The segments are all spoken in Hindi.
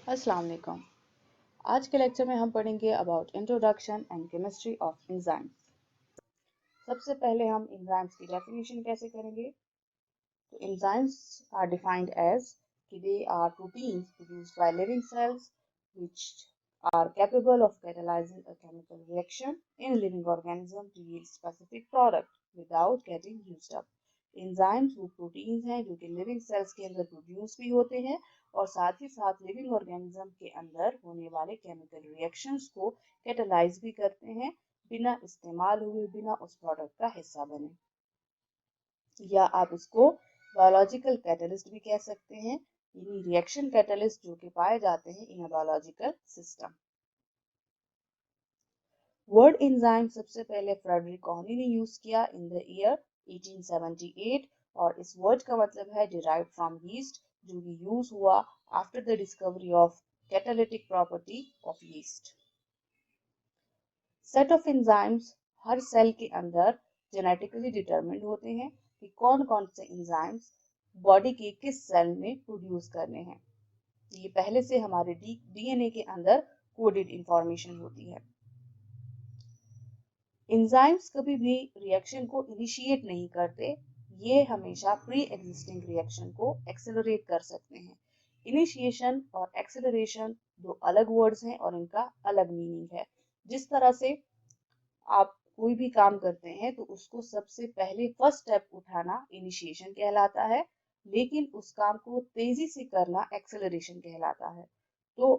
अस्सलाम वालेकुम। आज के लेक्चर में हम पढ़ेंगे about introduction and chemistry of enzymes. सबसे पहले हम एंजाइम्स की डेफिनेशन कैसे करेंगे। तो एंजाइम्स आर डिफाइंड एज कि they are proteins produced by living cells which are capable of catalyzing a chemical reaction in a living organism to yield specific product without getting used up. Enzymes वो प्रोटीन्स हैं जो कि लिविंग सेल्स के अंदर प्रोड्यूस भी होते हैं और साथ ही साथ लिविंग ऑर्गेनिज्म के अंदर होने वाले केमिकल रिएक्शंस को कैटलाइज भी करते हैं बिना इस्तेमाल हुए, बिना उस प्रोडक्ट का हिस्सा बने। या आप इसको बायोलॉजिकल कैटलिस्ट भी कह सकते हैं, यानी रिएक्शन कैटलिस्ट जो कि पाए जाते हैं in a biological system. Word enzyme सबसे पहले फ्रेडरिक कॉनी ने यूज किया इन द ईयर 1878 और इस वर्ड का मतलब है डिराइव्ड फ्रॉम यीस्ट, जो कि यूज हुआ after the discovery of catalytic property of yeast. Set of enzymes हर सेल के अंदर जेनेटिकली डिटरमिन्ड होते हैं कि कौन कौन से एंजाइम्स बॉडी के किस सेल में प्रोड्यूस करने हैं। ये पहले से हमारे डीएनए के अंदर कोडेड इंफॉर्मेशन होती है। एंजाइम्स कभी भी रिएक्शन को इनिशिएट नहीं करते, ये हमेशा प्री एग्जिस्टिंग रिएक्शन को एक्सेलरेट कर सकते हैं। इनिशिएशन और एक्सेलरेशन दो अलग वर्ड्स हैं और इनका अलग मीनिंग है। जिस तरह से आप कोई भी काम करते हैं तो उसको सबसे पहले फर्स्ट स्टेप उठाना इनिशिएशन कहलाता है, लेकिन उस काम को तेजी से करना एक्सेलरेशन कहलाता है। तो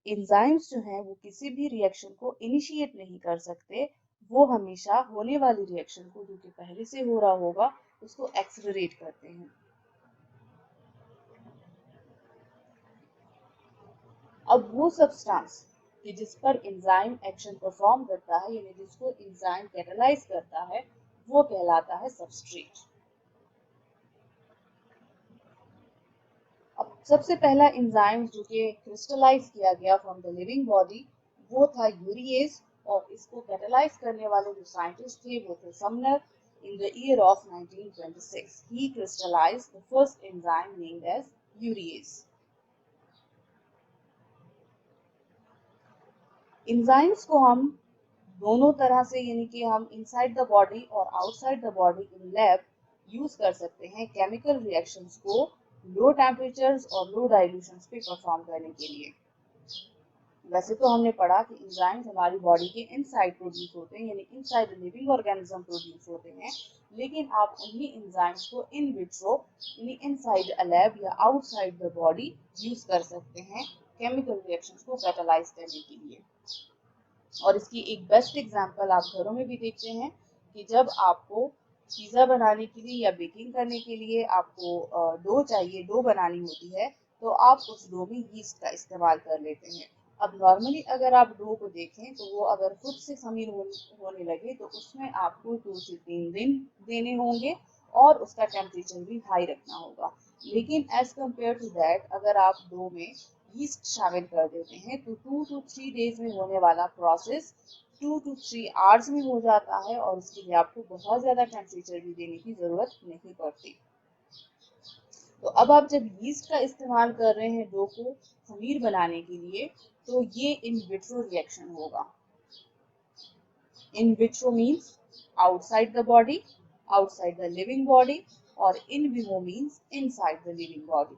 एंजाइम्स जो हैं वो किसी भी रिएक्शन को इनिशिएट नहीं कर सकते, वो हमेशा होने वाली रिएक्शन को जो कि पहले से हो रहा होगा उसको एक्सेलरेट करते हैं। अब वो सब्सटेंस कि जिस पर एंजाइम एक्शन परफॉर्म करता है, यानी जिसको एंजाइम कैटलाइज करता है, वो कहलाता है सबस्ट्रेट। अब सबसे पहला एंजाइम जो कि क्रिस्टलाइज किया गया फ्रॉम द लिविंग बॉडी वो था यूरिएज, और इसको कैटलाइज करने वाले जो साइंटिस्ट थे वो थे Sumner. In the year of 1926 he crystallized the first enzyme named as urease. Enzymes को हम दोनों तरह से, यानी कि हम इनसाइड द बॉडी और outside the body in lab use कर सकते हैं केमिकल रिएक्शंस को लो टेम्परेचर्स और लो डाइल्यूशंस पे परफॉर्म करने के लिए। वैसे तो हमने पढ़ा कि एंजाइम्स हमारी बॉडी के इनसाइड प्रोड्यूस होते हैं, यानी इनसाइड लिविंग ऑर्गेनिज्म प्रोड्यूस होते हैं, लेकिन आप उन्हीं एंजाइम्स को इन विट्रो यानी इनसाइड अ लैब या आउटसाइड द बॉडी यूज कर सकते हैं केमिकल रिएक्शंस को कैटलाइज करने के लिए। और इसकी एक बेस्ट एग्जांपल आप घरों में भी देखते हैं कि जब आपको पिज़्ज़ा बनाने के लिए या बेकिंग करने के लिए आपको डो चाहिए, डो बनानी होती है, तो आप उस डो में यीस्ट का इस्तेमाल कर लेते हैं। अब नॉर्मली अगर आप डो को देखें तो वो अगर खुद से खमीर होने लगे तो उसमें आपको 2 से 3 दिन देने होंगे और उसका टेम्परेचर भी हाई रखना होगा। लेकिन एज कम्पेयर टू दैट अगर आप डो में यीस्ट शामिल कर देते हैं तो 2 to 3 डेज में होने वाला प्रोसेस 2 to 3 आवर्स में हो जाता है, और उसके लिए आपको बहुत ज़्यादा टेम्परेचर भी देने की ज़रूरत नहीं पड़ती। तो अब आप जब यीस्ट का इस्तेमाल कर रहे हैं डो को खमीर बनाने के लिए, तो ये इन विट्रो रिएक्शन होगा। In vitro means outside the body, outside the living body, और in vivo means inside the living body.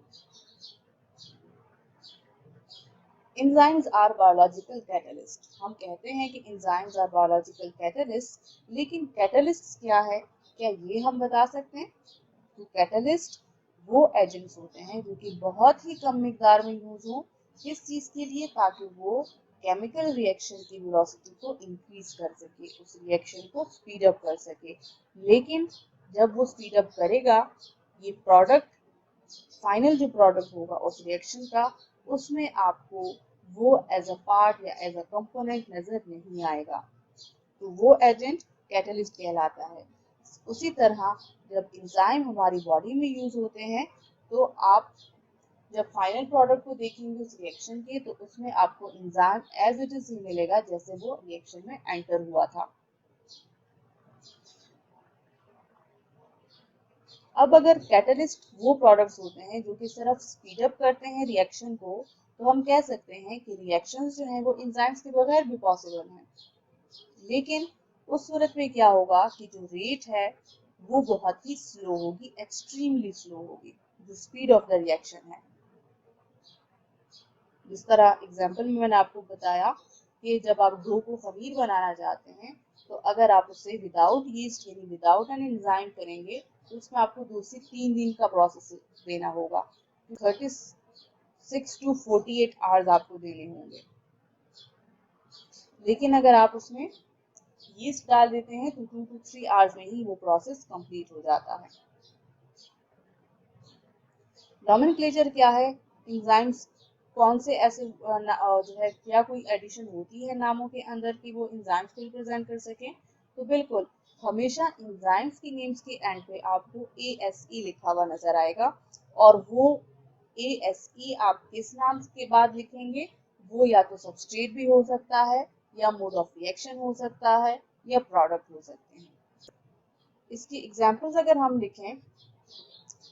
Enzymes are biological catalyst. हम कहते हैं कि एंजाइम्स आर बायोलॉजिकल कैटलिस्ट, लेकिन कैटलिस्ट क्या है, क्या ये हम बता सकते हैं? तो कैटलिस्ट वो एजेंट्स होते हैं जो कि बहुत ही कम मिकदार में यूज हो, किस चीज़ के लिए, ताकि वो केमिकल रिएक्शन की वेलोसिटी को इंक्रीज कर सके, उस रिएक्शन को स्पीड अप कर सके। लेकिन जब वो स्पीड अप करेगा, ये प्रोडक्ट, फाइनल जो प्रोडक्ट होगा उस रिएक्शन का, उसमें आपको वो एज अ पार्ट या एज अ कंपोनेंट नजर नहीं आएगा, तो वो एजेंट कैटलिस्ट कहलाता है। उसी तरह जब एंजाइम हमारी बॉडी में यूज होते हैं तो आप जब फाइनल प्रोडक्ट को देखेंगे उस रिएक्शन के, तो उसमें आपको एंजाइम एज इट इज ही मिलेगा जैसे वो रिएक्शन में एंटर हुआ था। अब अगर कैटलिस्ट वो प्रोडक्ट्स होते हैं जो कि सिर्फ स्पीड अप करते हैं रिएक्शन को, तो हम कह सकते हैं कि रिएक्शंस जो हैं वो एंजाइम्स के बगैर भी पॉसिबल हैं। लेकिन उस सूरत में क्या होगा कि जो रेट है वो बहुत ही स्लो होगी, एक्सट्रीमली स्लो होगी, जो स्पीड ऑफ द रिएक्शन है। जिस तरह एग्जाम्पल में मैंने आपको बताया कि जब आप डो को खमीर बनाना चाहते हैं तो अगर आप उसे विदाउट यीस्ट यानी विदाउट एन एंजाइम करेंगे तो उसमें आपको 2 से 3 दिन का प्रोसेस देना होगा। 36 to 48 आवर्स आपको देने होंगे। लेकिन अगर आप उसमें यीस्ट डाल देते हैं तो 2 to 3 आवर्स में ही वो प्रोसेस कंप्लीट हो जाता है। नॉमेनक्लेचर क्या है? एंजाइम्स कौन से ऐसे जो है क्या कोई एडिशन होती है नामों के अंदर कि वो एंजाइम्स को रिप्रेजेंट कर सकें? तो बिल्कुल, हमेशा एंजाइम्स की नेम्स के एंड पे आपको ASE लिखा हुआ नजर आएगा और वो ASE आप किस नाम के बाद लिखेंगे? वो या तो सबस्ट्रेट भी हो सकता है या मोड ऑफ रिएक्शन हो सकता है या प्रोडक्ट हो सकते हैं। इसकी एग्जांपल्स अगर हम लिखें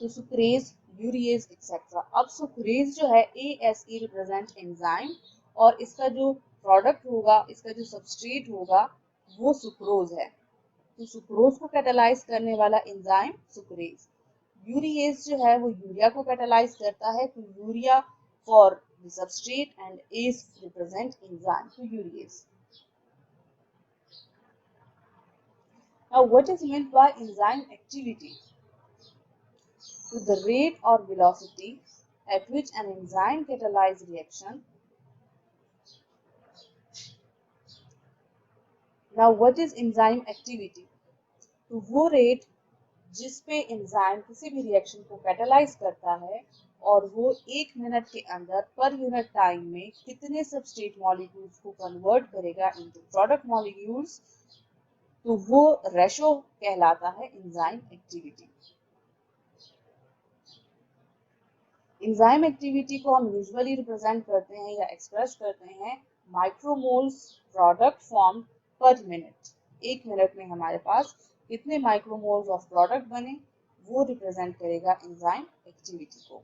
तो सुक्रेज, यूरिएज एक्सेट्रा। अब सुक्रेज जो है ASE रिप्रेजेंट एंजाइम और इसका जो प्रोडक्ट होगा, इसका जो सबस्ट्रेट होगा वो सुक्रोज है। तो सुक्रोज को कैटालाइज करने वाला एंजाइम सुक्रेज। यूरिएज जो है वो यूरिया को कैटालाइज करता है, तो urea for the substrate and as represent enzyme, तो urease. Now what is meant by enzyme activity? To the rate or velocity at which an enzyme catalyzes reaction. Now what is enzyme activity? तो वो रेट जिस पे एंजाइम किसी भी रिएक्शन को कैटालाइज करता है और वो 1 मिनट के अंदर पर यूनिट टाइम में कितने सबस्ट्रेट मॉलिक्यूल्स को कन्वर्ट करेगा इनटू प्रोडक्ट मॉलिक्यूल्स, तो वो रेशो कहलाता है एंजाइम एक्टिविटी। एंजाइम एक्टिविटी को हम यूजुअली रिप्रेजेंट करते हैं या एक्सप्रेस करते हैं micromoles product form per minute. 1 minute में हमारे पास कितने माइक्रोमोल्स ऑफ प्रोडक्ट बने वो रिप्रेजेंट करेगा एंजाइम एक्टिविटी को।